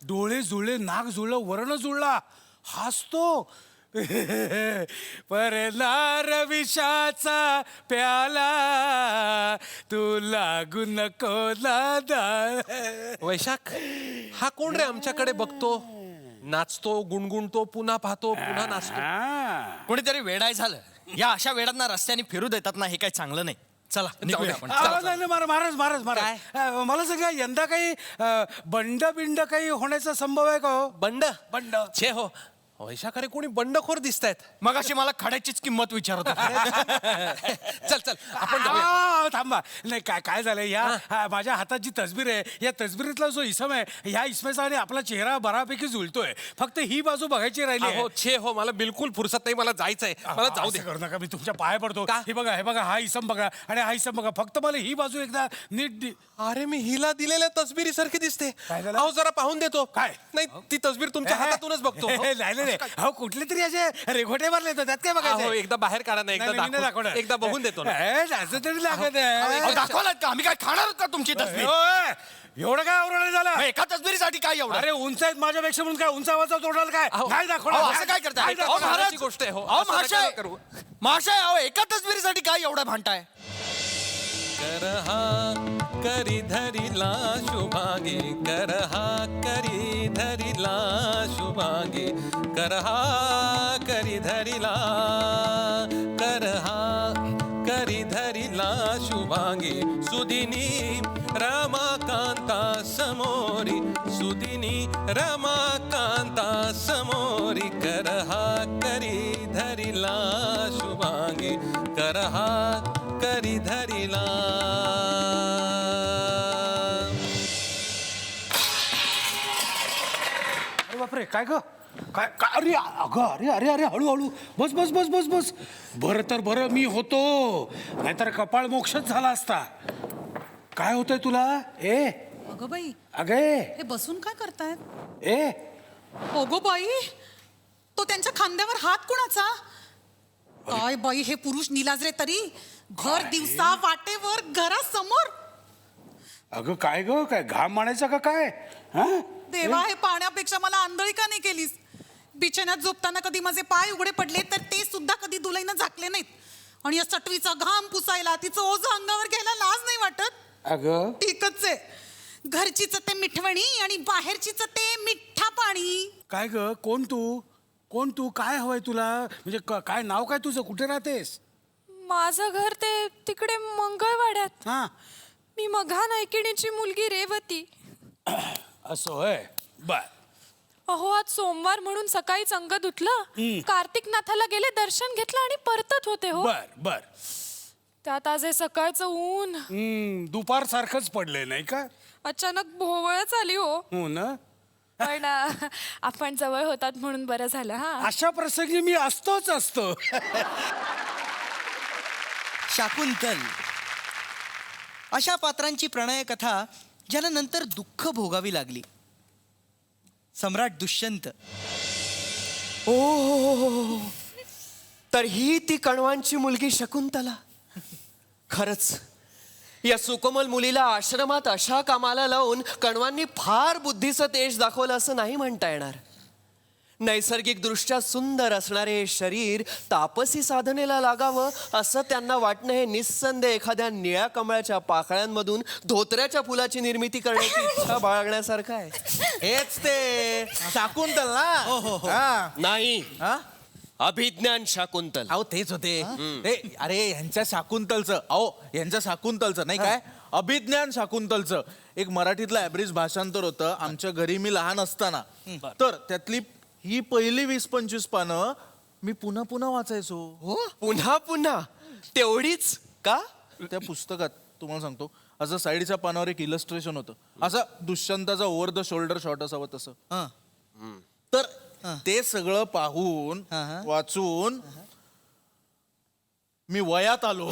डोळे जुळले, नाक जुळलं, वर्ण जुळला, हसतो. परनार विषाचा प्याला तू लागू नको दादा. वैशाख, हा कोण रे आमच्याकडे बघतो, नाचतो, गुणगुणतो, पुन्हा पाहतो, पुन्हा नाचतो? कोणीतरी वेडाय झालं. या अशा वेडांना रस्त्याने फिरू देतात ना, हे काही चांगलं नाही. चला निघूया आपण. नाही, महाराज मला सांगा, यंदा काही बंड बिंड काही होण्याचा संभव आहे का हो? बंड बंड छे हो, वैशाखाकडे कोणी बंडखोर दिसतायत. मग अशी मला खड्याचीच किंमत विचारत होती. चल चल आपण जाऊया. थांबा. नाही, काय झालंय, या माझ्या हातात जी तसबीर आहे, या तसबिरीतला जो इसम आहे, ह्या इसमेचा आणि आपला चेहरा बऱ्यापैकी जुळतोय. फक्त ही बाजू बघायची राहिली आहे. हो छे हो, मला बिलकुल फुरसत नाही, मला जायचंय, मला जाऊ दे. असं करू नका, मी तुमच्या पाय पडतो. का? हे बघा हा इसम बघा आणि हा इसम बघा, फक्त मला ही बाजू एकदा नीट अरे मी हिला दिलेल्या तसबिरी सारखी दिसते. काय झालं? अहो जरा पाहून देतो. काय? नाही, ती तसबीर तुमच्या हातातूनच बघतो. नाही, अहो कुठले तरी असे रेघोटे मारले तर त्यात काय हो बघायचं? एकदा बाहेर काढा ना, एकदा बघून देतो ना. असं तरी लागत आहे. दाखवलात का? आम्ही काय खाणार का तुमची तस्वीर? एवढं काय आवडलं झालं? एका तस्वीरीसाठी काय एवढं? अरे उंच आहेत माझ्यापेक्षा, म्हणून काय उंच आवाजात तोडाल काय? काय दाखवणार? अहो, असं काय करताय? काय अहो, दाखवणार? महाराज, गोष्ट आहे हो. अहो, असं नका महाशय करू. महाशय, अहो एका तस्वीरीसाठी काय एवढं भांडताय? करहा करी धरिला शुभांगी, करहा करी धरिला शुभांगी, करहा करी धरिला, करहा करी धरिला शुभांगी. सुदिनी रमाकांता समोरी, सुदिनी रमाकांता समोरी, करहा करी धरिला शुभांगी, करहा करी धरिला. अरे बापरे, काय ग? काय काय? अरे अगं, अरे हळूहळू बस बस बस बस बस. बरं तर बरं मी होतो, नाहीतर कपाळ मोक्षच झाला असता. काय होतंय तुला? अगं बाई, अगे हे बसून काय करतायत? ए बाई, तो त्यांच्या खांद्यावर हात कुणाचा? काय बाई, हे पुरुष निलाजरे तरी घर दिवसा वाटेवर, घरासमोर. अगं काय ग, काय घाम मारायचा का काय? हा? देवा, हे पाण्यापेक्षा मला आंधळी का नाही केलीस? बिछाण्यात झोपताना कधी माझे पाय उघडे पडले तर ते सुद्धा कधी दुलईनं झाकले नाहीत. आणि या सटवीचा घाम पुसायला, तिचं ओझं अंगावर घ्यायला लाज नाही वाटत? अगं ठीकच आहे, घरचीच ते मिठवणी आणि बाहेरचीच ते मिठ्ठा पाणी. काय ग, कोण तू काय हवंय तुला? म्हणजे काय नाव काय तुझं? कुठे राहतेस? माझं घर ते तिकडे मंगळवाड्यात. हा, मी मघा नायकिणीची मुलगी रेवती. असं होय. बर. अहो, आज सोमवार म्हणून सकाळीच अंग धुतलं, कार्तिकनाथाला गेले, दर्शन घेतलं आणि परतत होते हो. बर. त्यात आज हे सकाळचं ऊन दुपार सारखंच पडलंय नाही का? अचानक भोवळच आली हो. हो ना. पण आपण जवळ होतात म्हणून बरं झालं. हा, अशा प्रसंगी मी असतो. शाकुंतल अशा पात्रांची प्रणय कथा ज्याला नंतर दुःख भोगावी लागली. सम्राट दुष्यंत. ओ, तर ही ती कण्वांची मुलगी शकुंतला. खरंच या सुकोमल मुलीला आश्रमात अशा कामाला लावून कण्वांनी फार बुद्धीचं तेज दाखवलं असं नाही म्हणता येणार. नैसर्गिक दृष्ट्या सुंदर असणारे शरीर तापसी साधनेला लागावं असं त्यांना वाटणं हे निस्संदेह एखाद्या निळ्या कमळाच्या पाकळ्यांमधून धोत्र्याच्या फुलाची निर्मिती करण्याची इच्छा बाळगण्यासारखं आहे. हेच ते शाकुंतल ना? हा. नाही, हा? अभिज्ञान शाकुंतल. अहो तेच होते. अरे यांच्या शाकुंतलचं नाही काय, अभिज्ञान शाकुंतलचं एक मराठीतलं ॲव्हरेज भाषांतर होतं आमच्या घरी मी लहान असताना. तर त्यातली ही पहिली 20-25 पानं मी पुन्हा वाचायचो. हो, पुन्हा तेवढीच का? त्या पुस्तकात तुम्हाला सांगतो, असं साईडच्या पानावर एक इलस्ट्रेशन होतं, असं दुष्यंताचा ओव्हर द शोल्डर शॉट असावं तसं. तर ते सगळं पाहून वाचून मी वयात आलो.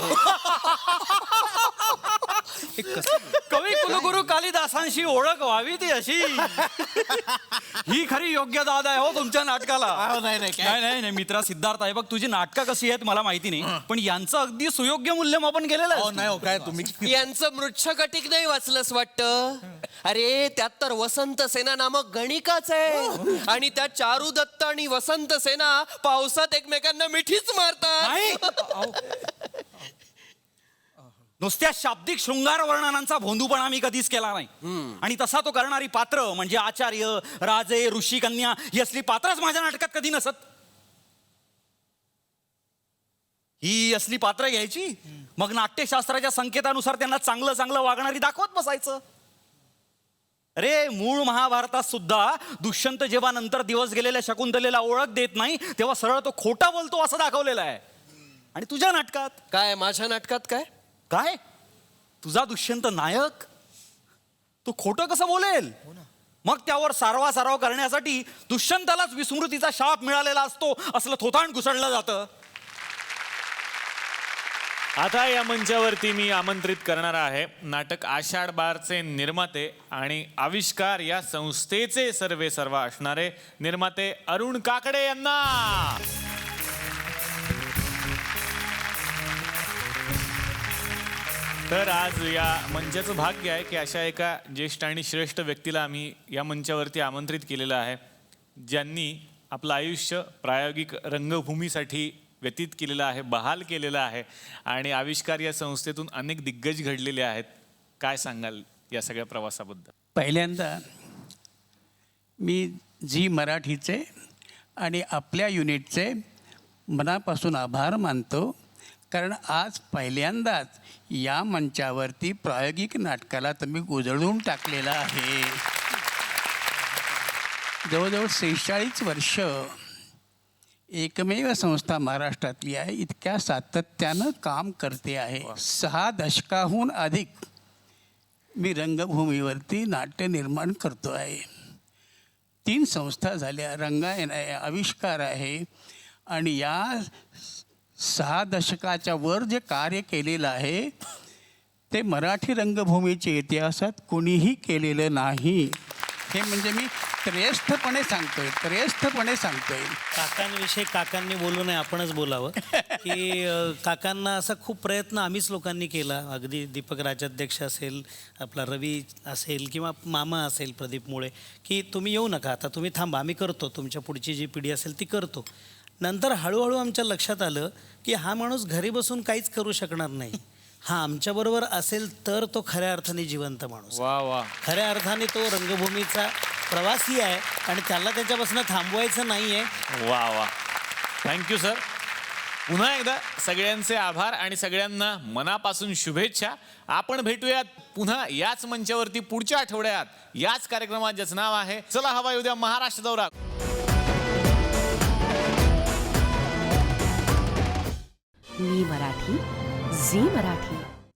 कवी कुलगुरू कालिदासांशी ओळख व्हावी ती अशी ही खरी योग्य दाद आहे हो तुमच्या नाटकाला. नाही मित्रा सिद्धार्थ आहे बघ, तुझी नाटकं कशी आहेत मला माहिती नाही, पण यांचं अगदी सुयोग्य मूल्यमापन केलेलं आहे. नाही हो काय तुम्ही यांचं मृच्छकटिक नाही वाचलंच वाटतं. अरे त्यात तर वसंत सेना नामक गणिकाच आहे आणि त्या चारू दत्त आणि वसंत सेना पावसात एकमेकांना मिठीच मारतात. नुसत्या शाब्दिक शृंगार वर्णनांचा भोंदूपणा मी कधीच केला नाही. आणि तसा तो करणारी पात्र म्हणजे आचार्य, राजे, ऋषी, कन्या ही असली पात्रच माझ्या नाटकात कधी नसत. ही असली पात्र घ्यायची, मग नाट्यशास्त्राच्या संकेतानुसार त्यांना चांगलं चांगलं वागणारी दाखवत बसायचं. अरे मूळ महाभारतात सुद्धा दुष्यंत जेव्हा नंतर दिवस गेलेल्या शकुंतलेला ओळख देत नाही तेव्हा सरळ तो खोटा बोलतो असं दाखवलेलं आहे. आणि तुझ्या नाटकात काय माझ्या नाटकात काय काय तुझा दुष्यंत नायक, तू खोटं कसं बोलेल? मग त्यावर सारवा करण्यासाठी दुष्यंतालाच विस्मृतीचा शाप मिळालेला असतो असलं थोतांड घुसळलं जातं. आता या मंचावरती मी आमंत्रित करणार आहे नाटक आषाढ बारचे निर्माते आणि आविष्कार या संस्थेचे सर्वे सर्वा असणारे निर्माते अरुण काकडे यांना. तर आज या मंचाचं भाग्य आहे की अशा एका ज्येष्ठ आणि श्रेष्ठ व्यक्तीला आम्ही या मंचावरती आमंत्रित केलेलं आहे, ज्यांनी आपलं आयुष्य प्रायोगिक रंगभूमीसाठी व्यतीत केलेलं आहे, बहाल केलेलं आहे आणि आविष्कार या संस्थेतून अनेक दिग्गज घडलेले आहेत. काय सांगाल या सगळ्या प्रवासाबद्दल? पहिल्यांदा मी झी मराठीचे आणि आपल्या युनिटचे मनापासून आभार मानतो, कारण आज पहिल्यांदाच या मंचावरती प्रायोगिक नाटकाला तुम्ही उजळून टाकलेला आहे. जवळजवळ 46 वर्ष एकमेव संस्था महाराष्ट्रातली आहे, इतक्या सातत्यानं काम करते आहे. 6 दशकाहून अधिक मी रंगभूमीवरती नाट्य निर्माण करतो आहे. 3 संस्था झाल्या, रंगायन आहे, आविष्कार आहे आणि या 6 दशकाच्या वर जे कार्य केलेलं आहे ते मराठी रंगभूमीच्या इतिहासात कोणीही केलेलं नाही. हे म्हणजे मी त्रयस्थपणे सांगतोय. काकांविषयी काकांनी बोलू नये, आपणच बोलावं की काकांना असा खूप प्रयत्न आम्हीच लोकांनी केला. अगदी दीपक राजाध्यक्ष असेल, आपला रवी असेल किंवा मामा असेल प्रदीप मुळे, की तुम्ही येऊ नका, आता तुम्ही थांबा, आम्ही करतो, तुमच्या पुढची जी पिढी असेल ती करतो. नंतर हळूहळू आमच्या लक्षात आलं की हा माणूस घरी बसून काहीच करू शकणार नाही. हा आमच्याबरोबर असेल तर तो खऱ्या अर्थाने जिवंत माणूस, खऱ्या अर्थाने तो रंगभूमीचा प्रवासी आहे आणि त्याला त्याच्यापासून थांबवायचं नाही आहे. वा थँक्यू सर. पुन्हा एकदा सगळ्यांचे आभार आणि सगळ्यांना मनापासून शुभेच्छा. आपण भेटूयात पुन्हा याच मंचावरती पुढच्या आठवड्यात याच कार्यक्रमात, ज्याचं नाव आहे चला हवा उद्या महाराष्ट्र दौरा. मी मराठी, झी मराठी.